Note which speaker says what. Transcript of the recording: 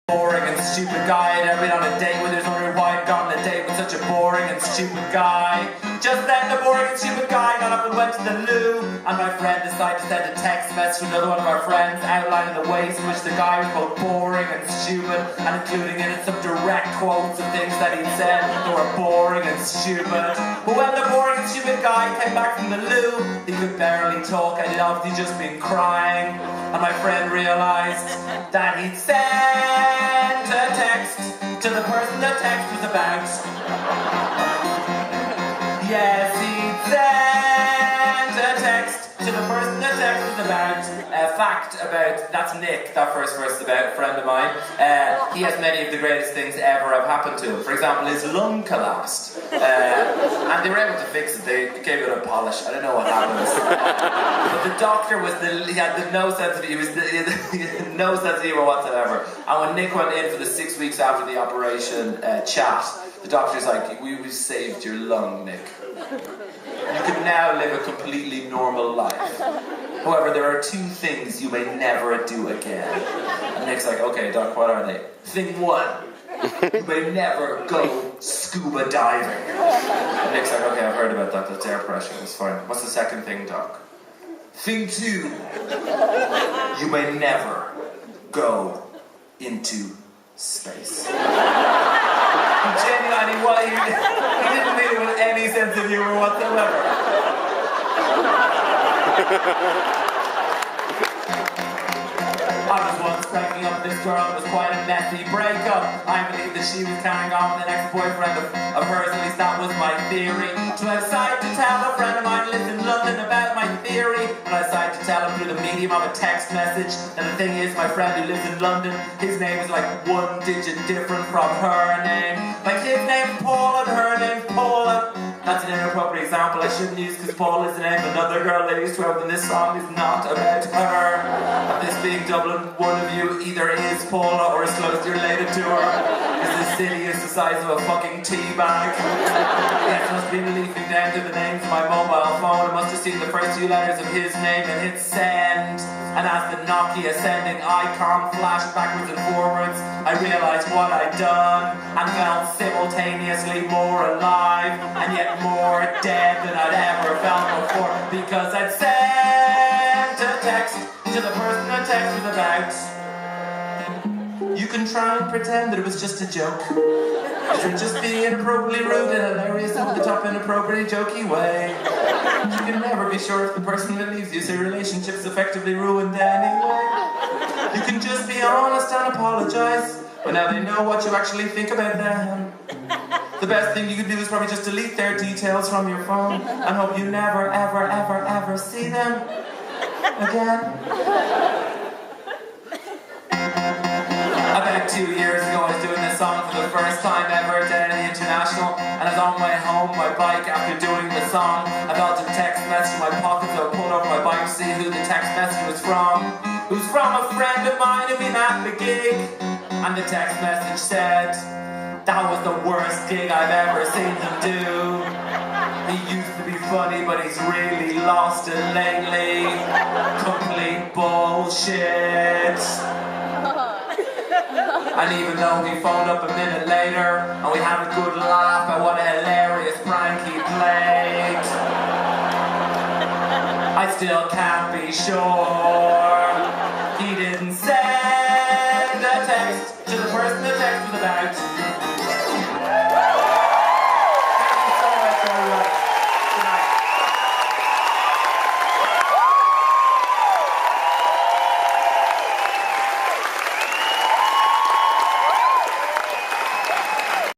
Speaker 1: boring and stupid guy. I'd ever been on a date with her, wondering why I'd gone on a date with such a boring and stupid guy. Just then the boring and stupid guy got up and went to the loo, and my friend decided to send a text message to another one of our friends outlining the ways in which the guy was both boring and stupid, and including in it some direct quotes of things that he'd said that were boring and stupid. But when the boring and stupid guy came back from the loo, he could barely talk and he'd obviously just been crying, and my friend realised that he'd sent a text to the person the text was about. Yes, he'd sent a text to the person the text was about. A fact about, that's Nick, that first verse is about a friend of mine. He has many of the greatest things ever have happened to him. For example, his lung collapsed. And they were able to fix it. They gave it a polish. I don't know what happens. But the doctor he had no sense of he had no sense of humor whatsoever. And when Nick went in for the 6 weeks after the operation chat, the doctor's like, we've saved your lung, Nick. You can now live a completely normal life. However, there are 2 things you may never do again. And Nick's like, okay, Doc, what are they? Thing 1, you may never go scuba diving. And Nick's like, okay, I've heard about that. That's air pressure. That's fine. What's the second thing, Doc? Thing 2, you may never go into space. Genuinely, he didn't mean it with any sense of humor whatsoever. I was once breaking up with this girl. It was quite a messy breakup. I believed that she was carrying on with an ex-boyfriend of hers, at least that was my theory. So I decided to tell a friend of mine who lives in London about my theory, and I decided to tell him through the medium of a text message. And the thing is, my friend who lives in London, his name is like 1 digit different from her name. Like his name's Paul and her name's Paula. That's an inappropriate example I shouldn't use because Paul is the name of another girl they used to have, and this song is not about her. And this being Dublin, one of you either is Paula or is closely related to her. Because this city is the size of a fucking tea bag. Yes, I must be leafing down through the names of my mobile phone. I must have seen the first 2 letters of his name and hit send. And as the Nokia sending icon flashed backwards and forwards, I realised what I'd done and felt simultaneously more alive and yet more dead than I'd ever felt before, because I'd sent a text to the person the text was about. You can try and pretend that it was just a joke. It would just be inappropriately rude and hilarious over the top inappropriately jokey way. You can never be sure if the person that leaves you, so your relationship's effectively ruined anyway. You can just be honest and apologise, but now they know what you actually think about them. The best thing you could do is probably just delete their details from your phone and hope you never, ever, ever, ever see them again. About 2 years ago, I was doing this song for the first time ever down in the International, and I was on my way home my bike after doing the song. I felt a text message in my pocket, so I pulled over my bike to see who the text message was from. It was from a friend of mine who been at the gig, and the text message said, that was the worst gig I've ever seen him do. He used to be funny, but he's really lost it lately. Complete bullshit. And even though he phoned up a minute later and we had a good laugh at what a hilarious prank he played, I still can't be sure he didn't send a text to the person the text was about.